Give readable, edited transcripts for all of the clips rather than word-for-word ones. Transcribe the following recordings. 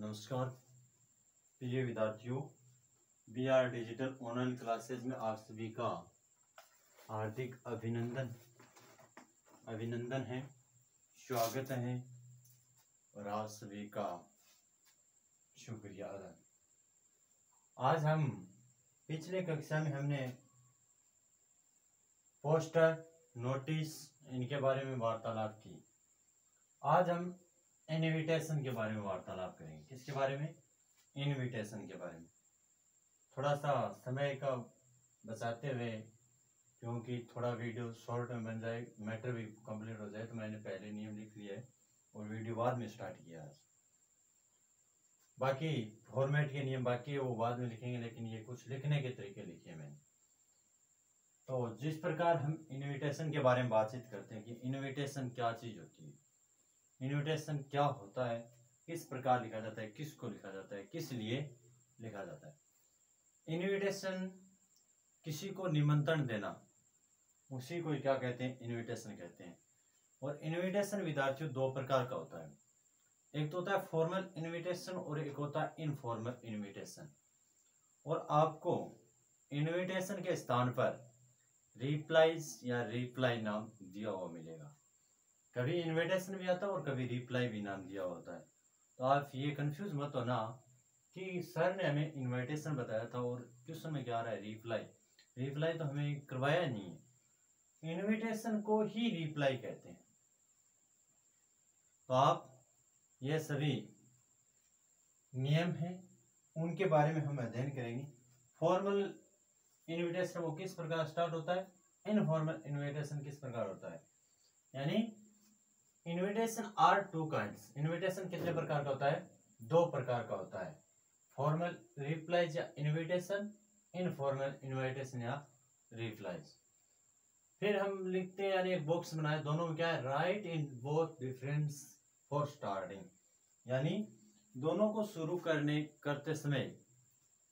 नमस्कार प्रिय विद्यार्थियों, बीआर डिजिटल ऑनलाइन क्लासेज में आप सभी का हार्दिक अभिनंदन है, स्वागत है और आप सभी का शुक्रिया अदा। आज हम पिछले कक्षा में हमने पोस्टर, नोटिस इनके बारे में वार्तालाप की। आज हम इनविटेशन के बारे में वार्तालाप करेंगे। किसके बारे में? इनविटेशन के बारे में। थोड़ा सा समय का बचाते हुए, क्योंकि थोड़ा वीडियो शॉर्ट में बन जाए, मैटर भी कंप्लीट हो जाए, तो मैंने पहले नियम लिख लिया है और वीडियो बाद में स्टार्ट किया आज। बाकी फॉर्मेट के नियम बाकी है, वो बाद में लिखेंगे, लेकिन ये कुछ लिखने के तरीके लिखे मैंने। तो जिस प्रकार हम इनविटेशन के बारे में बातचीत करते हैं कि इनविटेशन क्या चीज होती है, इनविटेशन क्या होता है, किस प्रकार लिखा जाता है, किसको लिखा जाता है, किस लिए लिखा जाता है। इनविटेशन किसी को निमंत्रण देना, उसी को क्या कहते हैं? इनविटेशन कहते हैं। और इनविटेशन विद्यार्थियों दो प्रकार का होता है। एक तो होता है फॉर्मल इनविटेशन और एक होता है इनफॉर्मल इनविटेशन। और आपको इनविटेशन के स्थान पर रिप्लाईज या रिप्लाई नाम दिया हुआ मिलेगा। कभी इनविटेशन भी आता है और कभी रिप्लाई भी नाम दिया होता है। तो आप ये कंफ्यूज मत होना कि सर ने हमें इनविटेशन बताया था और क्वेश्चन में क्या आ रहा है रिप्लाई। रिप्लाई तो हमें करवाया नहीं है, इनविटेशन को ही रिप्लाई कहते हैं। तो आप ये सभी नियम हैं, उनके बारे में हम अध्ययन करेंगे। फॉर्मल इनविटेशन वो किस प्रकार स्टार्ट होता है, इनफॉर्मल इनविटेशन किस प्रकार होता है। यानी invitation are two kinds. Invitation कितने प्रकार का होता है? दो प्रकार का होता है। फॉर्मल रिप्लाईज या इनविटेशन, इनफॉर्मल इनविटेशन या रिप्लाईज। फिर हम लिखते हैं, यानी एक बॉक्स बनाए, दोनों में क्या है? Right in both difference for starting. यानी दोनों को शुरू करते समय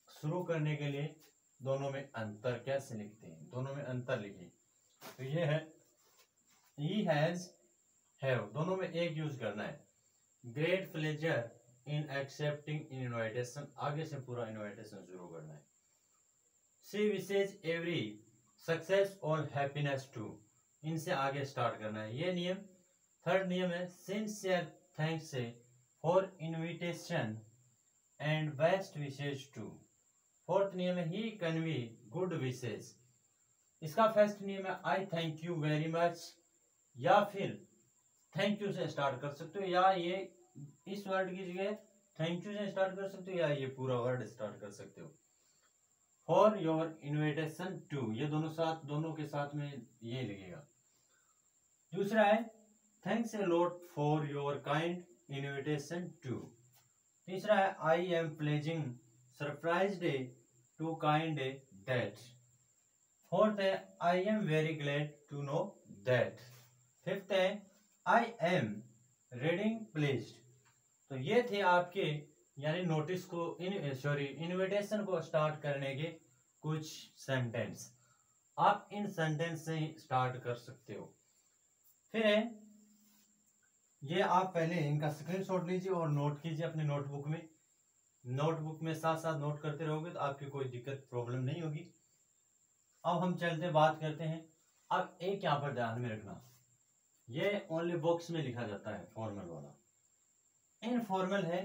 शुरू करने के लिए दोनों में अंतर कैसे लिखते हैं, दोनों में अंतर लिखिए। तो ये है ही हैज, हैव, दोनों में एक यूज करना है। Great pleasure in accepting in invitation, आगे से पूरा इनविटेशन शुरू करना है। शी विशेज एवरी सक्सेस और हैप्पीनेस टू, इनसे आगे स्टार्ट करना है। ये नियम थर्ड नियम है sincere thanks for invitation and best wishes too. Fourth नियम है ही कन्वे गुड विशेज। इसका फर्स्ट नियम है I thank you very much, या फिर थैंक यू से स्टार्ट कर सकते हो, या ये इस वर्ड की जगह थैंक यू से स्टार्ट कर सकते हो, या ये पूरा वर्ड स्टार्ट कर सकते हो। फॉर योर इनविटेशन टू, ये दोनों के साथ में ये लिखेगा। दूसरा है thanks a lot for your kind invitation to. तीसरा है I am pleasing surprised to kind that. Fourth है I am very glad to know that. Fifth है आई एम रीडिंग प्लीज्ड। तो ये थे आपके, यानी नोटिस को इनविटेशन को स्टार्ट करने के कुछ सेंटेंस। आप इन सेंटेंस से स्टार्ट कर सकते हो। फिर है ये, आप पहले इनका स्क्रीनशॉट लीजिए और नोट कीजिए अपने नोटबुक में। नोटबुक में साथ साथ नोट करते रहोगे तो आपकी कोई दिक्कत प्रॉब्लम नहीं होगी। अब हम चलते बात करते हैं। अब एक यहाँ पर ध्यान में रखना, ये ओनली बॉक्स में लिखा जाता है फॉर्मल वाला। इनफॉर्मल है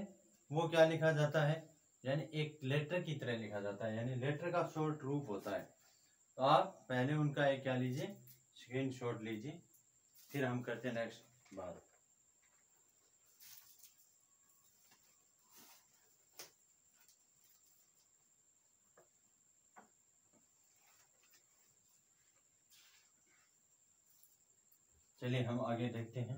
वो क्या लिखा जाता है, यानी एक लेटर की तरह लिखा जाता है, यानी लेटर का शॉर्ट रूप होता है। तो आप पहले उनका एक क्या लीजिए, स्क्रीनशॉट लीजिए, फिर हम करते हैं नेक्स्ट बात। चलिए हम आगे देखते हैं।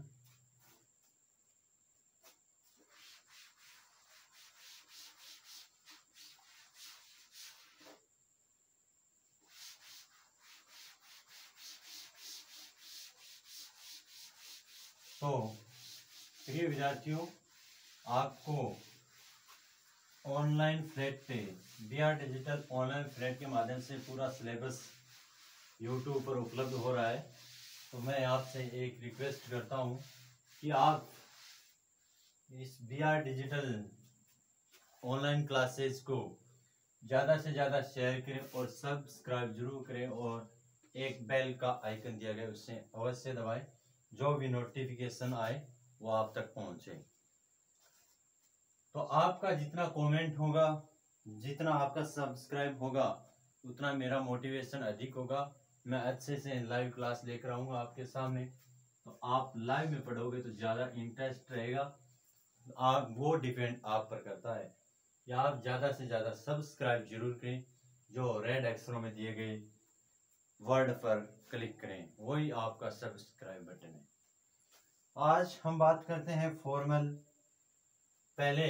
तो प्रिय विद्यार्थियों, आपको ऑनलाइन फ्लैट पे बीआर डिजिटल ऑनलाइन फ्लैट के माध्यम से पूरा सिलेबस यूट्यूब पर उपलब्ध हो रहा है। तो मैं आपसे एक रिक्वेस्ट करता हूं कि आप इस बीआर डिजिटल ऑनलाइन क्लासेस को ज़्यादा से ज़्यादा शेयर करें और सब्सक्राइब जरूर करें और एक बेल का आइकन दिया गया उससे अवश्य दबाएं, जो भी नोटिफिकेशन आए वो आप तक पहुंचे। तो आपका जितना कमेंट होगा, जितना आपका सब्सक्राइब होगा, उतना मेरा मोटिवेशन अधिक होगा। मैं अच्छे से लाइव क्लास लेकर आऊँगा आपके सामने, तो आप लाइव में पढ़ोगे तो ज़्यादा इंटरेस्ट रहेगा। आप वो डिपेंड आप पर करता है कि आप ज़्यादा से ज़्यादा सब्सक्राइब जरूर करें, जो रेड अक्षरों में दिए गए वर्ड पर क्लिक करें, वही आपका सब्सक्राइब बटन है। आज हम बात करते हैं फॉर्मल। पहले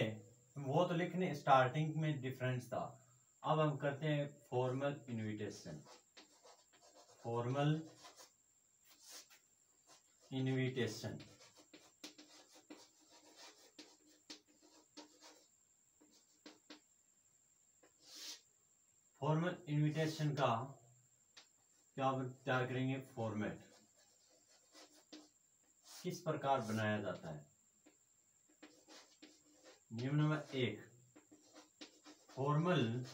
वो तो लिखने स्टार्टिंग में डिफरेंस था, अब हम करते हैं formal invitation. Formal invitation formal invitation का क्या तैयार करेंगे, फॉर्मेट किस प्रकार बनाया जाता है। नियम नंबर 1, फॉर्मल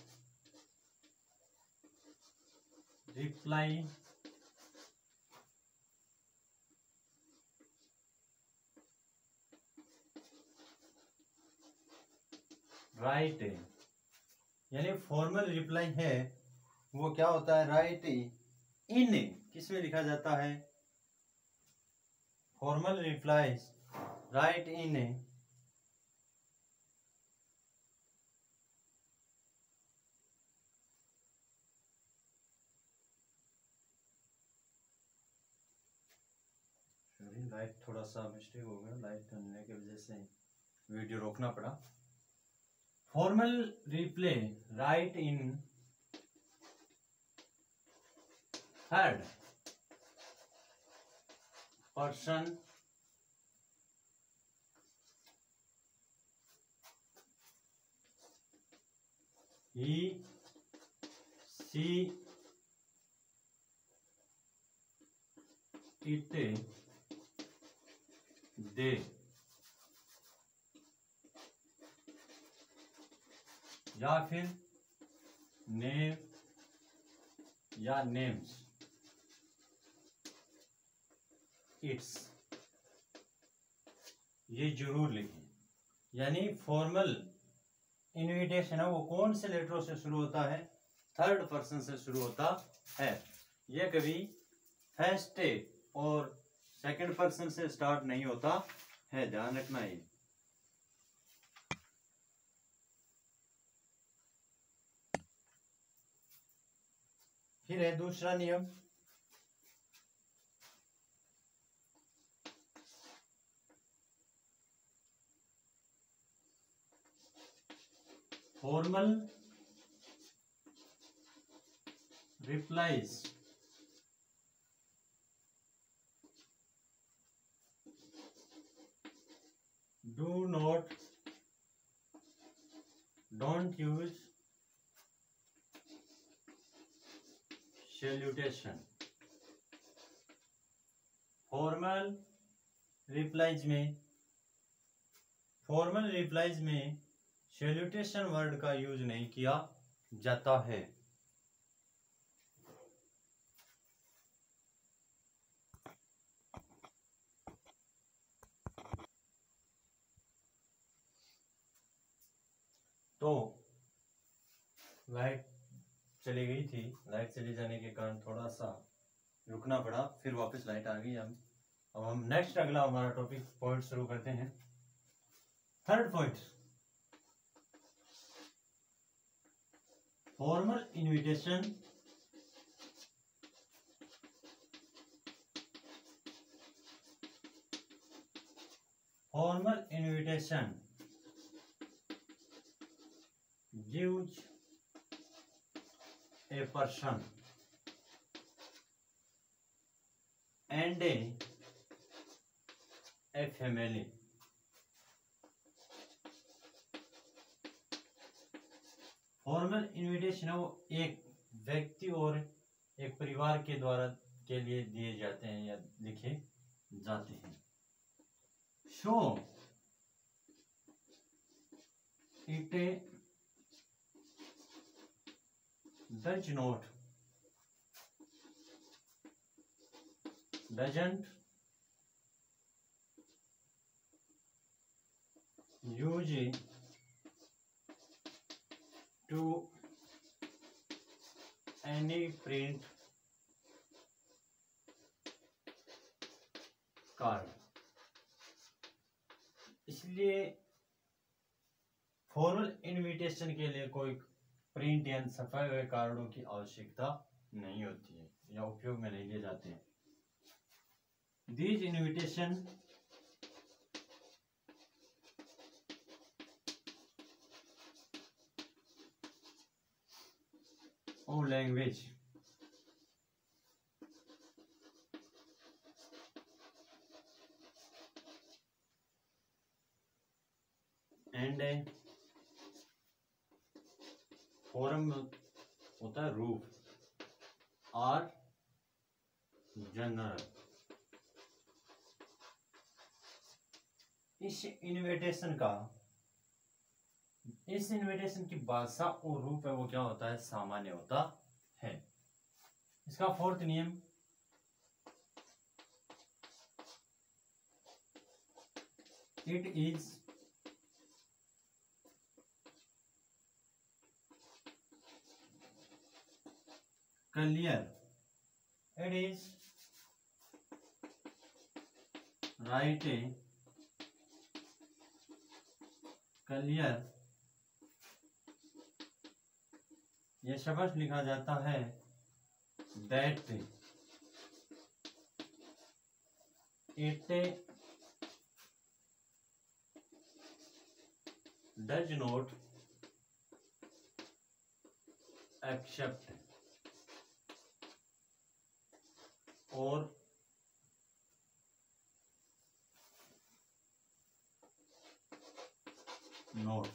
रिप्लाई राइट, यानी फॉर्मल रिप्लाई है वो क्या होता है, राइट इन किस में लिखा जाता है, formal replies right in light थोड़ा सा मिस्टेक हो गया, लाइट होने की वजह से वीडियो रोकना पड़ा। Formal reply right in third person he see it they, या फिर नेम या नेम्स इट्स, ये जरूर लिखें। यानी फॉर्मल इनविटेशन है वो कौन से लेटरों से शुरू होता है, थर्ड पर्सन से शुरू होता है। ये कभी फर्स्ट और सेकंड पर्सन से स्टार्ट नहीं होता है, ध्यान रखना ये। फिर है दूसरा नियम, formal replies don't use salutation। Formal replies में सैल्यूटेशन वर्ड का यूज नहीं किया जाता है। तो लाइट चली गई थी, लाइट चले जाने के कारण थोड़ा सा रुकना पड़ा, फिर वापस लाइट आ गई। अब हम नेक्स्ट अगला हमारा टॉपिक पॉइंट शुरू करते हैं। Third point, formal invitation gives a person and a family formal invitation है वो एक व्यक्ति और एक परिवार के द्वारा के लिए दिए जाते हैं या लिखे जाते हैं। Show It doesn't use to any print card। इसलिए फॉर्मल इनविटेशन के लिए कोई प्रिंट या छपाए हुए कार्डों की आवश्यकता नहीं होती है या उपयोग में नहीं लिए जाते हैं। These invitation of language and form होता है रूप आर जनरल। इस इनविटेशन की भाषा और रूप है वो क्या होता है, सामान्य होता है। इसका फोर्थ नियम, it is clear, it is right clear, यह शब्द लिखा जाता है that it does not accept और नोट।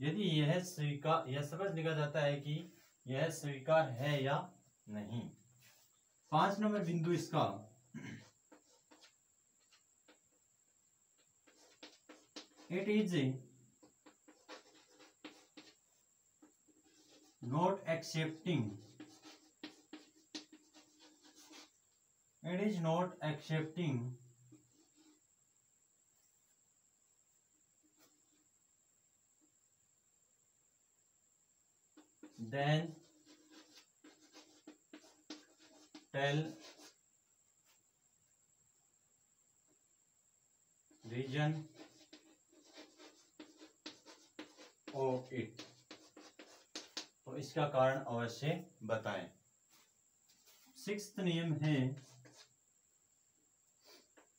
यदि यह समझ लिखा जाता है कि यह स्वीकार है या नहीं। 5 नंबर बिंदु इसका, it is not accepting, it is not accepting then tell reason of it, तो इसका कारण अवश्य बताएं। 6th नियम है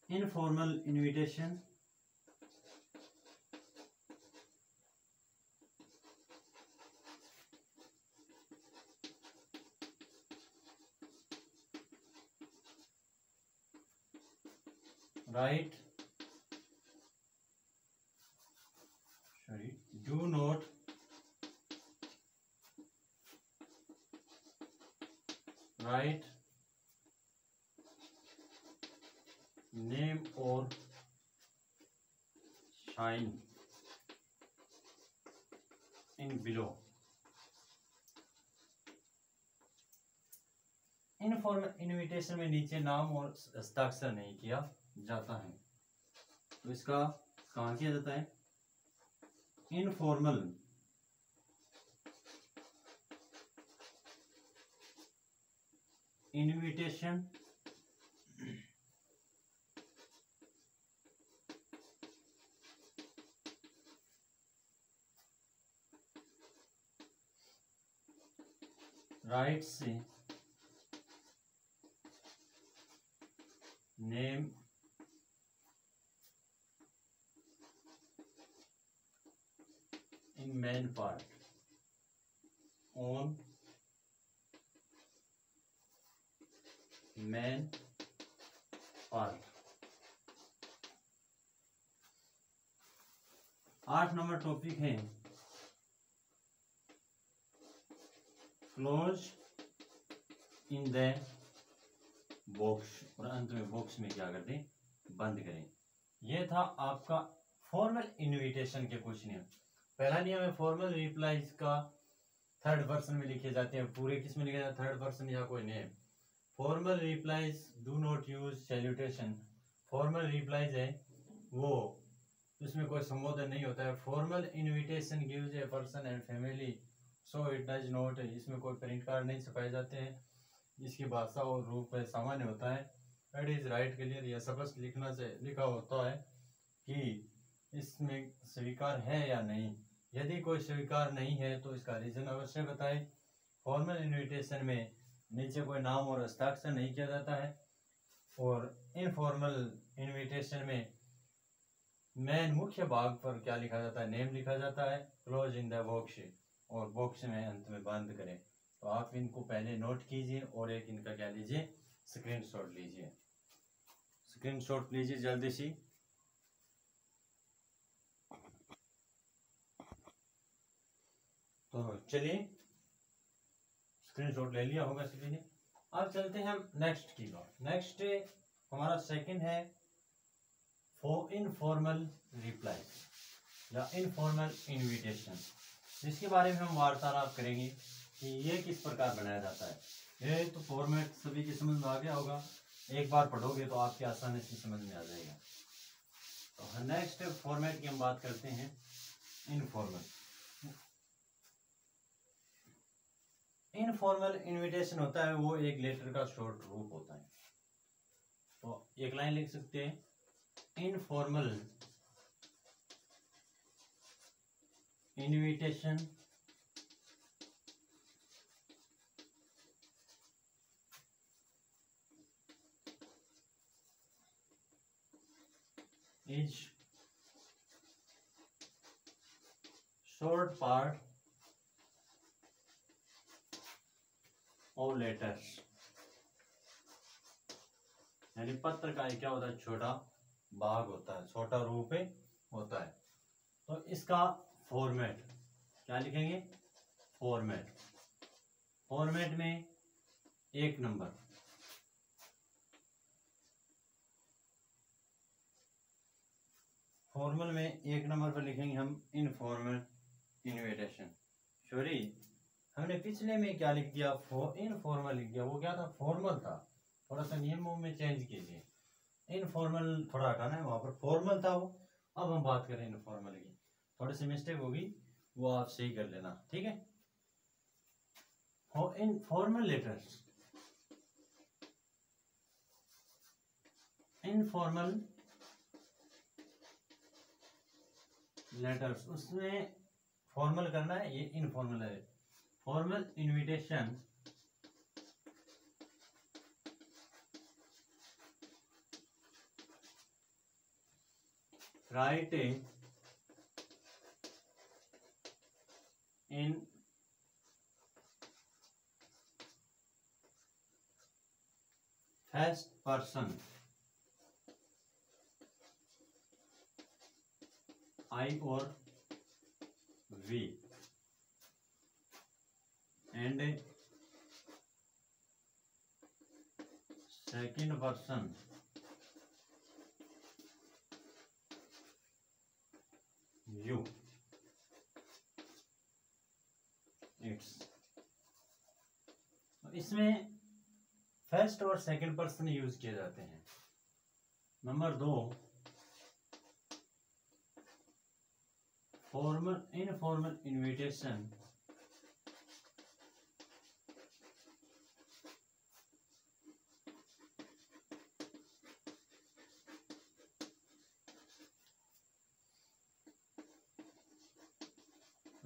informal invitation right do not write name or sign in below। Informal invitation में नीचे नाम और हस्ताक्षर नहीं किया जाता है, तो इसका कहाँ किया जाता है, इनफॉर्मल इनविटेशन राइट से name in main part on main part. 8 number topic है क्लोज इन द बॉक्स, और अंत में बॉक्स में क्या कर दें, बंद करें। यह था आपका फॉर्मल इनविटेशन के कुछ नियम। पहला नियम है फॉर्मल रिप्लाईज का थर्ड पर्सन में लिखे जाते हैं। पूरे किस में लिखे जाते हैं? थर्ड पर्सन या कोई name. Formal replies do not use salutation. Formal replies है वो उसमें कोई संबोधन नहीं होता है। Formal invitation gives a person and family so it does not. इसमें कोई प्रिंट कार्ड नहीं छपाए जाते हैं। इसकी भाषा और रूप सामान्य होता है। इट इज राइट क्लियर, यह स्पष्ट लिखना से लिखा होता है कि इसमें स्वीकार है या नहीं। यदि कोई स्वीकार नहीं है तो इसका रीजन अवश्य बताएं। फॉर्मल इनविटेशन में नीचे कोई नाम और हस्ताक्षर नहीं किया जाता है। और इनफॉर्मल इनविटेशन में मेन मुख्य भाग पर क्या लिखा जाता है? नेम लिखा जाता है। क्लोज इन द बॉक्स, और बॉक्स में अंत में बंद करें। तो आप इनको पहले नोट कीजिए और एक इनका क्या लीजिए? स्क्रीनशॉट लीजिए। स्क्रीनशॉट लीजिए जल्दी से। तो चलिए स्क्रीनशॉट ले लिया होगा सभी ने। अब चलते हैं हम नेक्स्ट की बात। नेक्स्ट हमारा सेकंड है इनफॉर्मल रिप्लाई या इनफॉर्मल इनविटेशन, जिसके बारे में हम वार्तालाप करेंगे कि ये किस प्रकार बनाया जाता है। ये तो फॉर्मेट सभी की समझ में आ गया होगा, एक बार पढ़ोगे तो आपकी आसानी से समझ में आ जाएगा। तो नेक्स्ट फॉर्मेट की हम बात करते हैं इनफॉर्मल। इनफॉर्मल इनविटेशन होता है वो एक लेटर का शॉर्ट रूप होता है। तो एक लाइन लिख सकते हैं, informal invitation is short part of letters। यानी पत्र का क्या होता है? छोटा भाग होता है, छोटा रूप होता है। तो इसका फॉर्मेट क्या लिखेंगे? फॉर्मेट। फॉर्मेट में एक नंबर, फॉर्मल में एक नंबर पर लिखेंगे हम इनफॉर्मल इनविटेशन। सॉरी, हमने पिछले में क्या लिख दिया? इनफॉर्मल लिख दिया। वो क्या था? फॉर्मल था। थोड़ा सा नियमों में चेंज कीजिए। इनफॉर्मल थोड़ा हटाना है, वहां पर फॉर्मल था वो। अब हम बात करें इनफॉर्मल की। थोड़ी सी मिस्टेक होगी, वो आप सही कर लेना, ठीक है। इनफॉर्मल लेटर्स, इनफॉर्मल लेटर्स, उसमें फॉर्मल करना है, ये इनफॉर्मल है। Formal invitation writing in first person, I or we, and second person you, it's। इसमें फर्स्ट और सेकंड पर्सन यूज किए जाते हैं। Number 2, formal informal invitation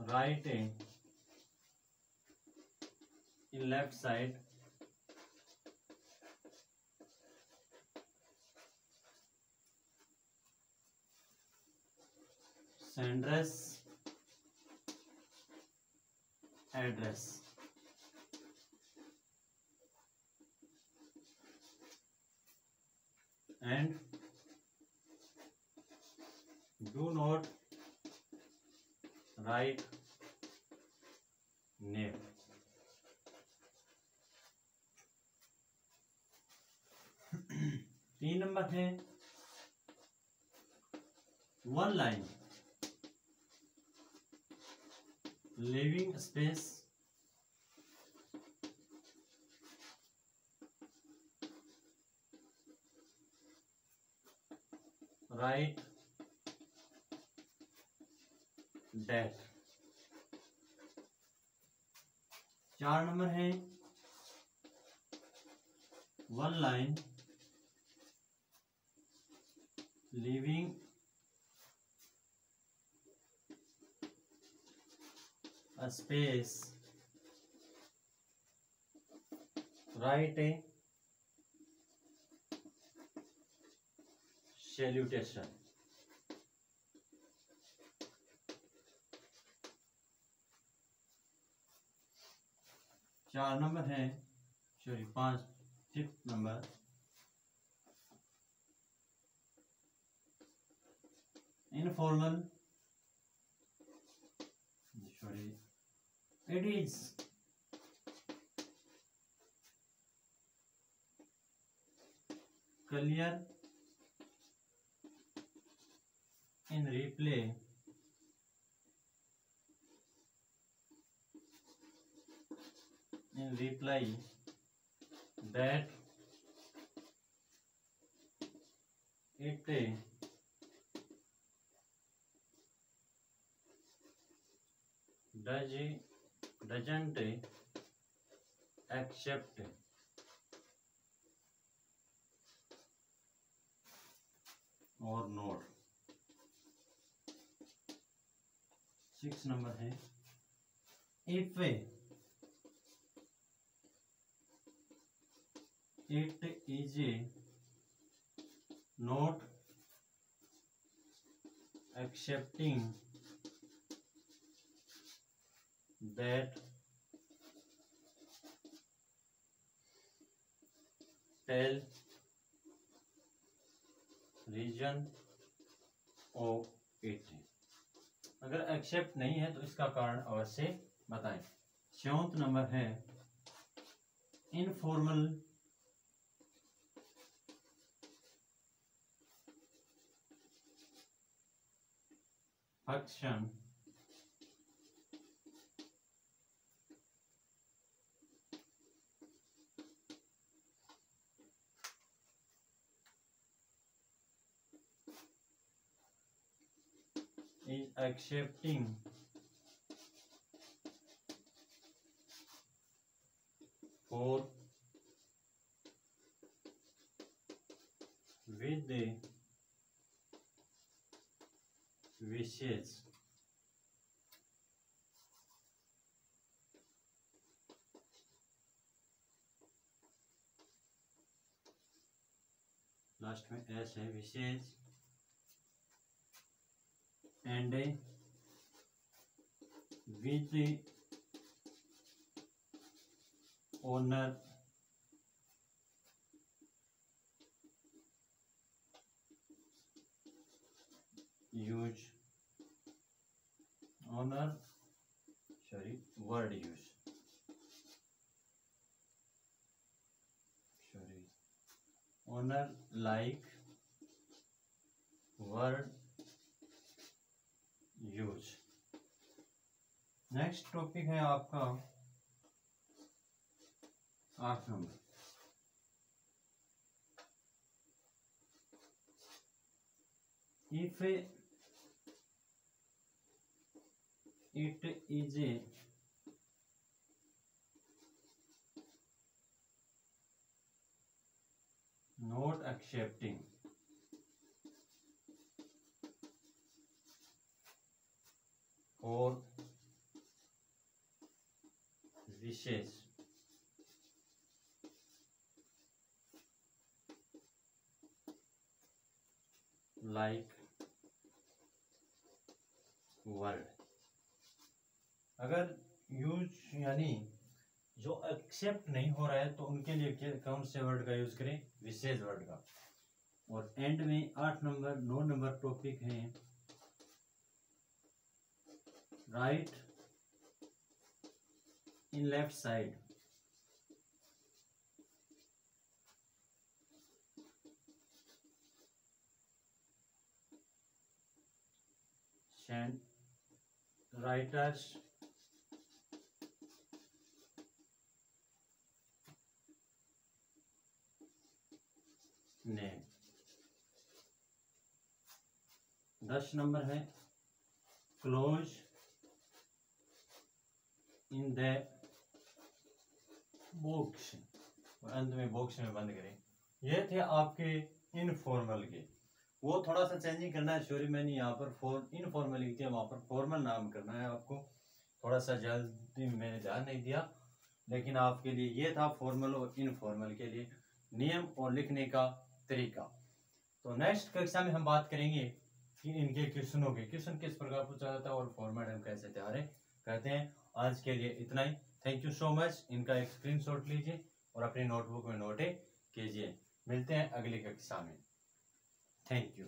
writing in left side sender's address and do not write name। 3 number है one line living space, right date. 4 number है one line living a space, write a salutation। 4 number है, sorry 5, 5th number informal, sorry it is clear in reply that it doesn't accept or not। 6 number है if it is not accepting that tell reason of it। अगर accept नहीं है तो इसका कारण अवश्य बताएं। 7 नंबर है informal function is accepting for with the wishes। Last में एस है विशेष and with the owner use word use owner like word use. Next topic है आपका 8 number if it is not accepting और विशेष लाइक वर्ड। अगर use यानी जो accept नहीं हो रहा है तो उनके लिए कौन से वर्ड का यूज करें? विशेष वर्ड का। और एंड में 8 नंबर 9 नंबर टॉपिक है right in left side writers name. 10 number है क्लोज इन द बॉक्स, अंत में बॉक्स में बंद करें। ये थे आपके इनफॉर्मल के। वो थोड़ा सा चेंजिंग करना है, सॉरी मैंने यहाँ पर इनफॉर्मल लिख दिया, वहाँ पर फॉर्मल नाम करना है आपको। थोड़ा सा जल्दी मैंने ध्यान नहीं दिया, लेकिन आपके लिए ये था फॉर्मल और इनफॉर्मल के लिए नियम और लिखने का तरीका। तो नेक्स्ट कक्षा में हम बात करेंगे कि इनके क्वेश्चनों के क्वेश्चन किस प्रकार पूछा जाता है और फॉर्मेट हम कैसे तैयार करते हैं। आज के लिए इतना ही। Thank you so much. इनका एक स्क्रीनशॉट लीजिए और अपनी नोटबुक में नोट कीजिए। मिलते हैं अगली कक्षा में। Thank you.